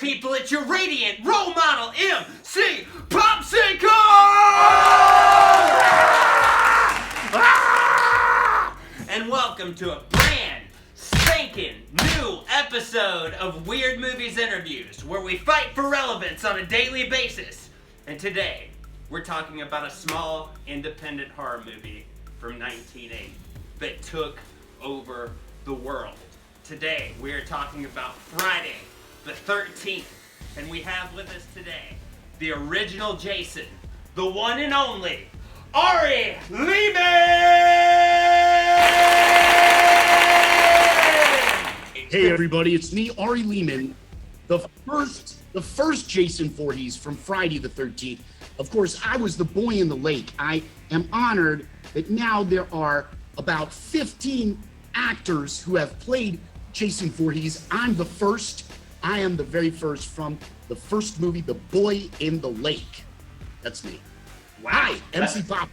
people, it's your radiant role model, MC Popsicle! And welcome to a brand spanking new episode of Weird Movies Interviews, where we fight for relevance on a daily basis. And today, we're talking about a small, independent horror movie from 1980 that took over the world. Today, we are talking about Friday the 13th, and we have with us today the original Jason, the one and only Ari Lehman! Hey everybody, it's me, Ari Lehman, the first Jason Voorhees from Friday the 13th. Of course, I was the boy in the lake. I am honored that now there are about 15 actors who have played Jason Voorhees. I'm the first. I am the very first from the first movie, The Boy in the Lake. That's me. Wow. Hi, MC Pop.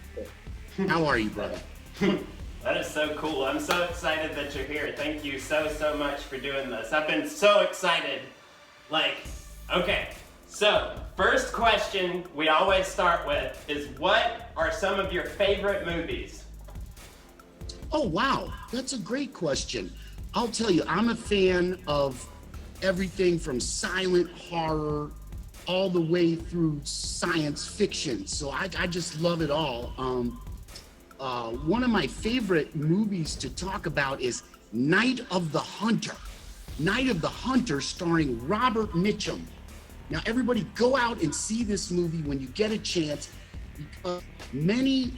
How are you, brother? That is so cool. I'm so excited that you're here. Thank you so much for doing this. I've been so excited. Okay, so first question we always start with is, what are some of your favorite movies? Oh, wow. That's a great question. I'll tell you, I'm a fan of everything from silent horror all the way through science fiction. So I just love it all. One of my favorite movies to talk about is Night of the Hunter. Night of the Hunter, starring Robert Mitchum. Now, everybody go out and see this movie when you get a chance, because many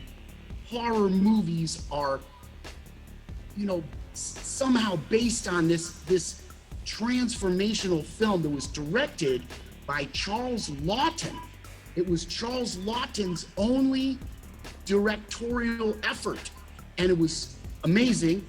horror movies are, somehow based on this transformational film that was directed by Charles Laughton. It was Charles Laughton's only directorial effort, and it was amazing.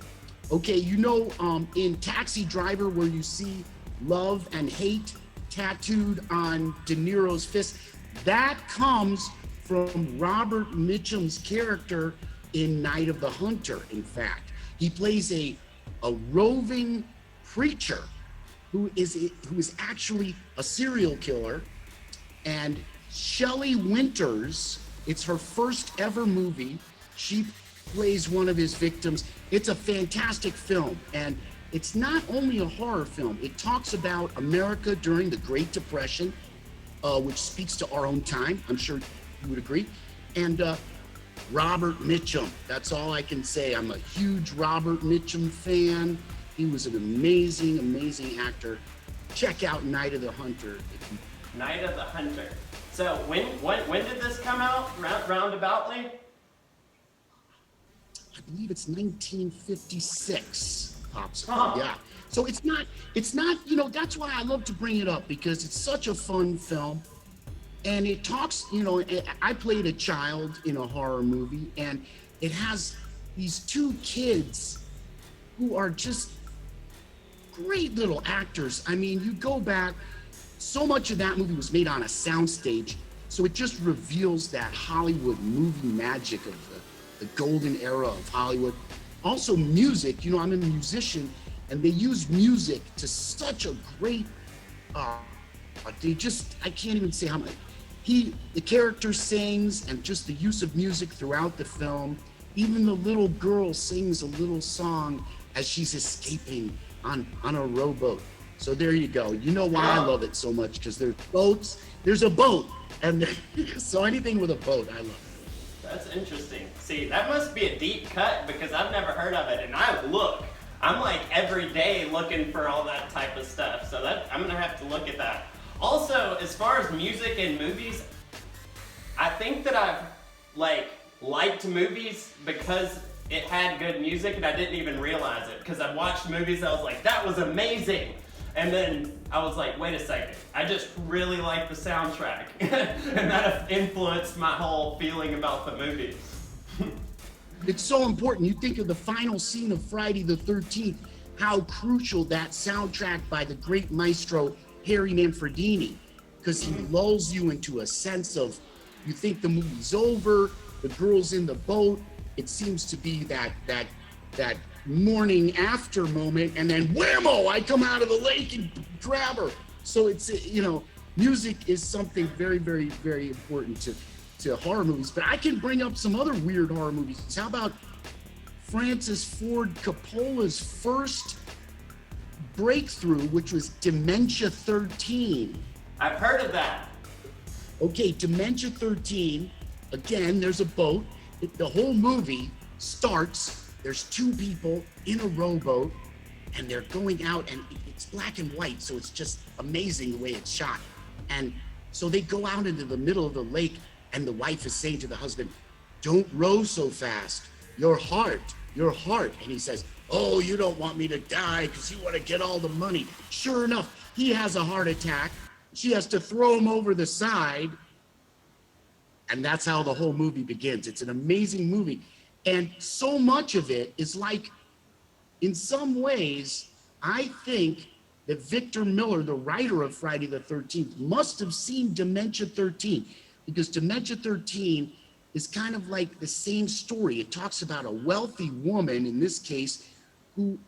Okay, in Taxi Driver, where you see love and hate tattooed on De Niro's fist, that comes from Robert Mitchum's character in Night of the Hunter. In fact, he plays a roving preacher who is actually a serial killer. And Shelley Winters, it's her first ever movie. She plays one of his victims. It's a fantastic film, and it's not only a horror film. It talks about America during the Great Depression, which speaks to our own time. I'm sure you would agree. And Robert Mitchum, that's all I can say. I'm a huge Robert Mitchum fan. He was an amazing actor. Check out Night of the Hunter. Night of the Hunter. So when did this come out, roundaboutly? I believe it's 1956, Pops. Huh. Yeah. So it's not, that's why I love to bring it up, because it's such a fun film. And it talks, I played a child in a horror movie, and it has these two kids who are just great little actors. I mean, you go back, so much of that movie was made on a soundstage, so it just reveals that Hollywood movie magic of the golden era of Hollywood. Also music, I'm a musician, and they use music to such a great, I can't even say how much. The character sings, and just the use of music throughout the film. Even the little girl sings a little song as she's escaping on a rowboat. So there you go. You know why I love it so much, because there's boats. There's a boat, and so anything with a boat, I love it. That's interesting. See, that must be a deep cut, because I've never heard of it, and I'm like every day looking for all that type of stuff. So I'm gonna have to look at that. Also, as far as music and movies, I think that I've liked movies because it had good music, and I didn't even realize it, because I watched movies, I was like, that was amazing. And then I was like, wait a second, I just really like the soundtrack. And that influenced my whole feeling about the movie. It's so important. You think of the final scene of Friday the 13th, how crucial that soundtrack by the great maestro Harry Manfredini, because he lulls you into a sense of, you think the movie's over, the girl's in the boat, it seems to be that morning after moment, and then whammo, I come out of the lake and grab her. So it's, music is something very, very, very important to horror movies. But I can bring up some other weird horror movies. How about Francis Ford Coppola's first breakthrough, which was Dementia 13? I've heard of that. Okay, Dementia 13, again, there's a boat. The whole movie starts, there's two people in a rowboat, and they're going out, and it's black and white, so it's just amazing the way it's shot. And so they go out into the middle of the lake, and the wife is saying to the husband, "Don't row so fast, your heart. And he says, "Oh, you don't want me to die because you want to get all the money." Sure enough, he has a heart attack. She has to throw him over the side. And that's how the whole movie begins. It's an amazing movie. And so much of it is like, in some ways, I think that Victor Miller, the writer of Friday the 13th, must have seen Dementia 13, because Dementia 13 is kind of like the same story. It talks about a wealthy woman, in this case, who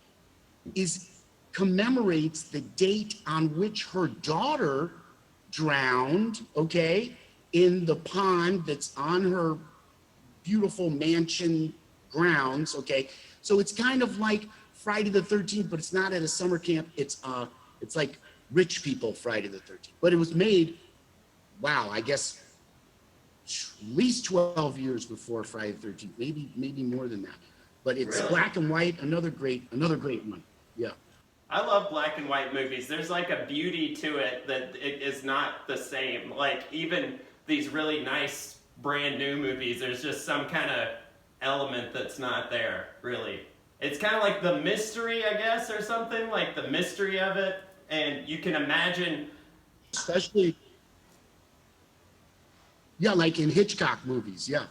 commemorates the date on which her daughter drowned, okay, in the pond that's on her beautiful mansion grounds, okay? So it's kind of like Friday the 13th, but it's not at a summer camp. It's like rich people Friday the 13th. But it was made, wow, I guess at least 12 years before Friday the 13th, maybe more than that. But it's Really? black and white, another great one. Yeah. I love black and white movies. There's like a beauty to it that it is not the same. Like even these really nice brand new movies, there's just some kind of element that's not there, really. It's kind of like the mystery, I guess, or something, like the mystery of it. And you can imagine, Especially, yeah, like in Hitchcock movies, yeah.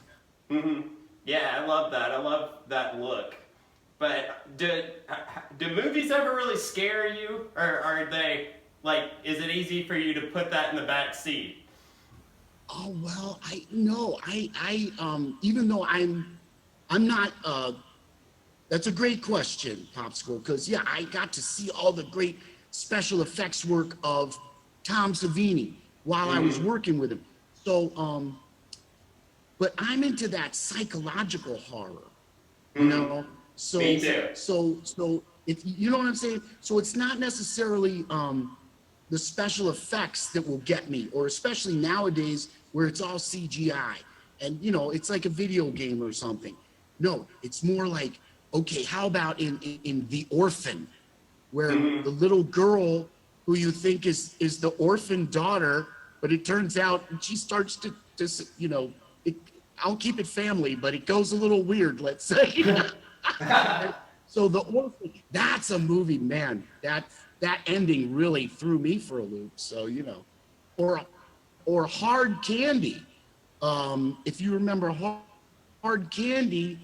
yeah, I love that. I love that look. But do movies ever really scare you, or are they like? Is it easy for you to put that in the back seat? Oh, well, even though I'm not, that's a great question, Popsicle, because yeah, I got to see all the great special effects work of Tom Savini while I was working with him. So, but I'm into that psychological horror, you know? So, Me too. so it, you know what I'm saying? So it's not necessarily, the special effects that will get me, or especially nowadays where it's all CGI and it's like a video game or something. No, it's more like, okay, how about in The Orphan, where the little girl who you think is the orphan daughter, but it turns out she starts to I'll keep it family, but it goes a little weird, let's say. So The Orphan, that's a movie, man. That ending really threw me for a loop. So, or Hard Candy. If you remember Hard Candy,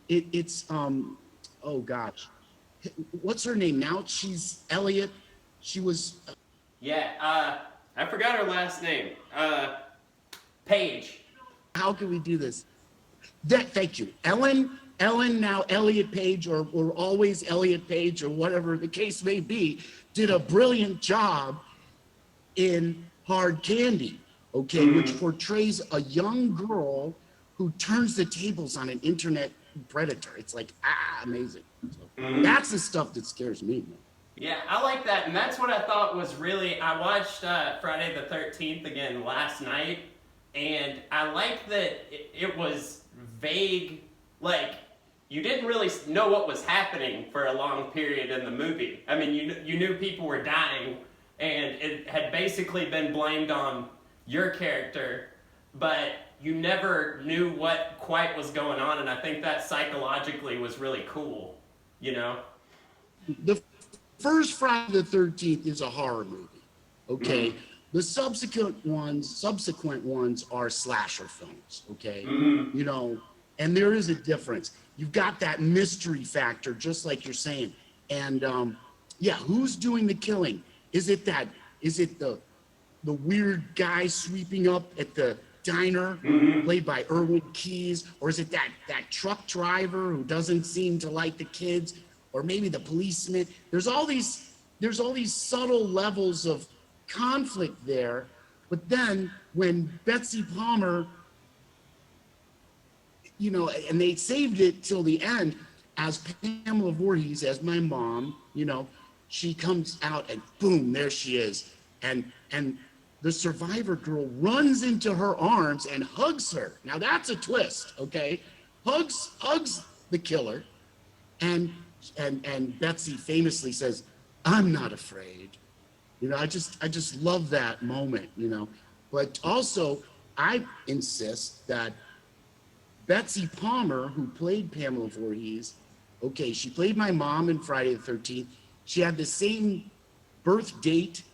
it's oh gosh, what's her name now? She's Elliot. She was. Yeah, I forgot her last name. Paige. How can we do this? Thank you, Ellen, now Elliot Page, or always Elliot Page, or whatever the case may be, did a brilliant job in Hard Candy, okay, which portrays a young girl who turns the tables on an internet predator. It's like, amazing. So that's the stuff that scares me, man. Yeah, I like that, and that's what I thought was really. I watched Friday the 13th again last night, and I like that it was vague. Like, you didn't really know what was happening for a long period in the movie. I mean, you knew people were dying, and it had basically been blamed on your character, but you never knew what quite was going on, and I think that psychologically was really cool, The first Friday the 13th is a horror movie, okay? The subsequent ones are slasher films, okay? And there is a difference. You've got that mystery factor, just like you're saying. And yeah, who's doing the killing? Is it the weird guy sweeping up at the diner, played by Erwin Keyes, or is it that truck driver who doesn't seem to like the kids, or maybe the policeman? There's all these subtle levels of conflict there. But then when Betsy Palmer, you know, and they saved it till the end as Pamela Voorhees, as my mom, you know, she comes out and boom, there she is. And the survivor girl runs into her arms and hugs her. Now that's a twist, okay? Hugs the killer. And Betsy famously says, "I'm not afraid." You know, I just love that moment, you know. But also, I insist that Betsy Palmer, who played Pamela Voorhees, okay, she played my mom in Friday the 13th. She had the same birth date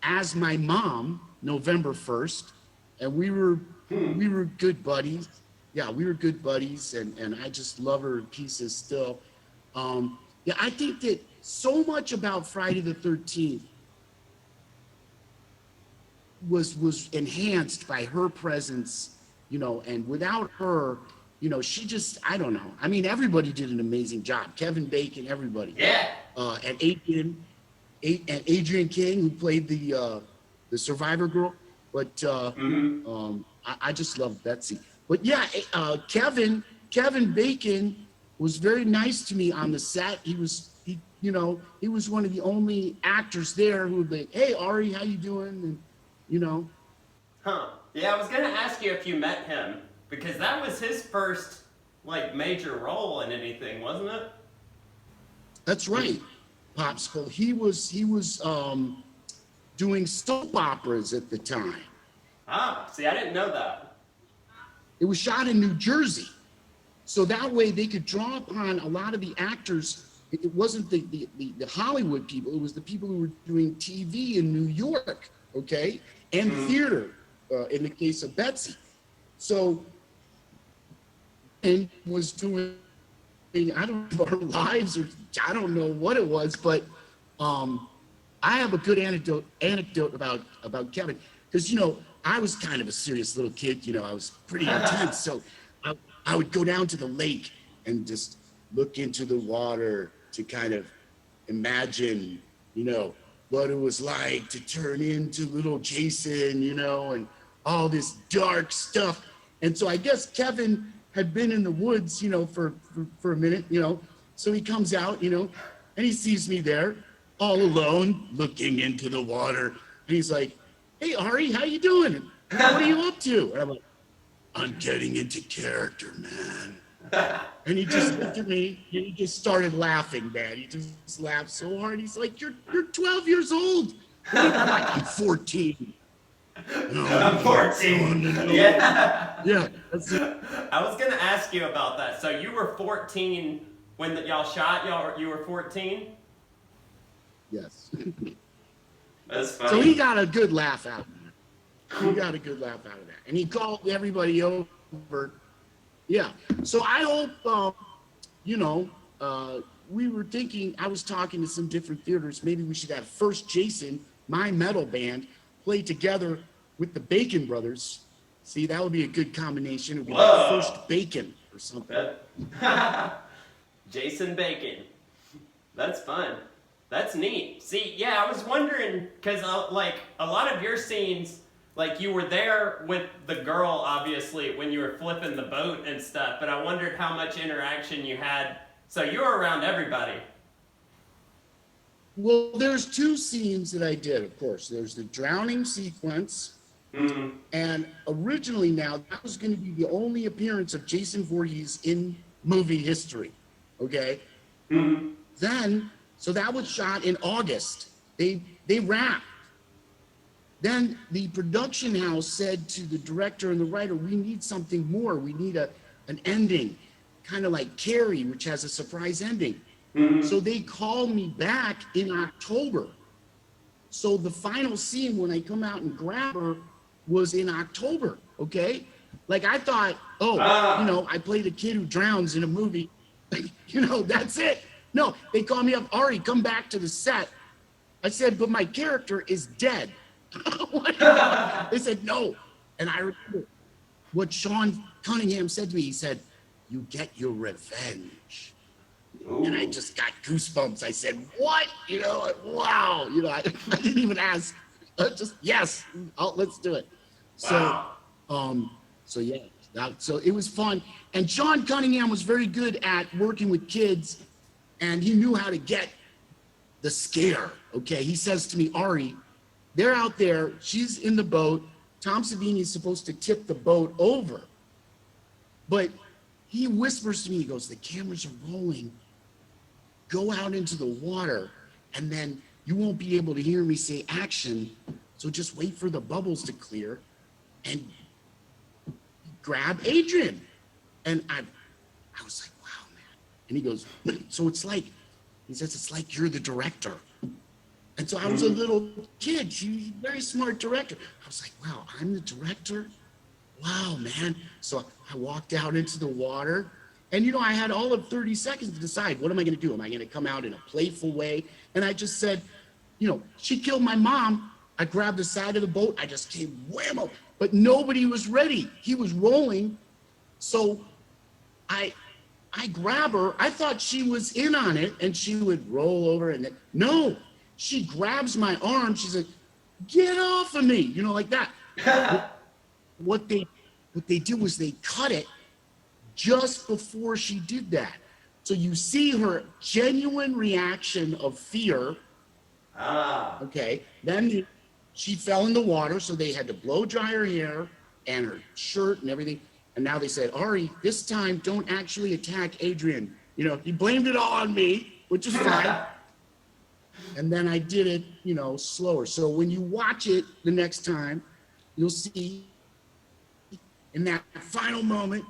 as my mom, November 1st, and we were good buddies. Yeah, we were good buddies, and I just love her to pieces still. Yeah, I think that so much about Friday the 13th was enhanced by her presence, you know, and without her, you know, she just, I don't know. I mean, everybody did an amazing job. Kevin Bacon, everybody. Yeah. And Adrian King, who played the survivor girl. But I just love Betsy. But yeah, Kevin Bacon was very nice to me on the set. He was one of the only actors there who would be, "Hey, Ari, how you doing?" And, you know. Huh. Yeah, I was gonna ask you if you met him, because that was his first, like, major role in anything, wasn't it? That's right, Popsicle. He was doing soap operas at the time. Ah, see, I didn't know that. It was shot in New Jersey. So that way they could draw upon a lot of the actors. It wasn't the Hollywood people, it was the people who were doing TV in New York, okay? And theater, in the case of Betsy. So, and was doing, I don't know, her lives, or I don't know what it was, but I have a good anecdote about Kevin, because, you know, I was kind of a serious little kid, you know, I was pretty intense. So I would go down to the lake and just look into the water to kind of imagine, you know, what it was like to turn into little Jason, you know, and all this dark stuff. And so I guess Kevin had been in the woods, you know, for a minute, you know, so he comes out, you know, and he sees me there all alone looking into the water. And he's like, "Hey, Ari, how you doing? What are you up to?" And I'm like, "I'm getting into character, man." And he just looked at me and he just started laughing, man. He just laughed so hard. He's like, you're 12 years old. I'm like, "I'm 14. No, I'm 14. Yeah. Yeah, that's it. I was gonna ask you about that. So you were 14 when y'all shot. You were 14. Yes. That's funny. So he got a good laugh out of that. He got a good laugh out of that. And he called everybody over. Yeah. So I hope, you know, we were thinking, I was talking to some different theaters, maybe we should have First Jason, my metal band, play together with the Bacon Brothers. See, that would be a good combination. It would be like First Bacon or something. Jason Bacon. That's fun. That's neat. See, yeah, I was wondering, because, like, a lot of your scenes, like, you were there with the girl, obviously, when you were flipping the boat and stuff, but I wondered how much interaction you had. So you were around everybody. Well, there's two scenes that I did, of course. There's the drowning sequence, and originally now, that was going to be the only appearance of Jason Voorhees in movie history, okay? Then, so that was shot in August. They wrapped. Then the production house said to the director and the writer, "We need something more. We need an ending, kind of like Carrie, which has a surprise ending." So they called me back in October. So the final scene when I come out and grab her was in October, okay? Like I thought, you know, I played a kid who drowns in a movie. You know, that's it. No, they called me up, "Ari, come back to the set." I said, "But my character is dead." They said, "No." And I remember what Sean Cunningham said to me. He said, "You get your revenge." Ooh. And I just got goosebumps. I said, "What?" You know, like, wow. You know, I didn't even ask. Just yes, let's do it. So, Wow. so yeah, so it was fun. And Sean Cunningham was very good at working with kids, and he knew how to get the scare. Okay, he says to me, Ari, they're out there. She's in the boat. Tom Savini is supposed to tip the boat over, but he whispers to me. He goes, "The cameras are rolling. Go out into the water, and then you won't be able to hear me say action. So just wait for the bubbles to clear, and grab Adrian." And I was like, "Wow, man!" And he goes, "So it's like," he says, "it's like you're the director." And so I was a little kid. He's a very smart director. I was like, "Wow, I'm the director? Wow, man." So I walked out into the water, and I had all of 30 seconds to decide, what am I going to do? Am I going to come out in a playful way? And I just said, she killed my mom. I grabbed the side of the boat. I just came whammo, but nobody was ready. He was rolling. So I grab her. I thought she was in on it and she would roll over, and no, she grabs my arm. She's like, "Get off of me," like that. What they did was they cut it just before she did that. So you see her genuine reaction of fear. Okay. Then she fell in the water, so they had to blow dry her hair and her shirt and everything. And now they said, "Ari, this time don't actually attack Adrian." He blamed it all on me, which is fine. And then I did it, slower. So when you watch it the next time, you'll see in that final moment,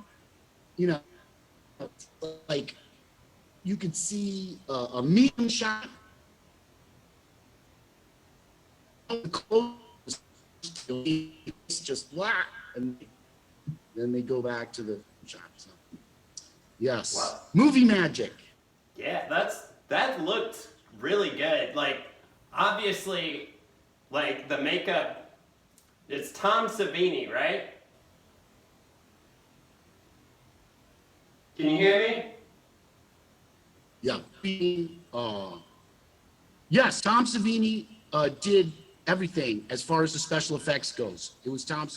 like you could see a medium shot. It's just black, and then they go back to the shot. So, yes, Wow. Movie magic. Yeah, that looked really good. Like, obviously, like the makeup, it's Tom Savini, right? Can you hear me? Yeah. Yes, Tom Savini did everything as far as the special effects goes. It was Tom Savini.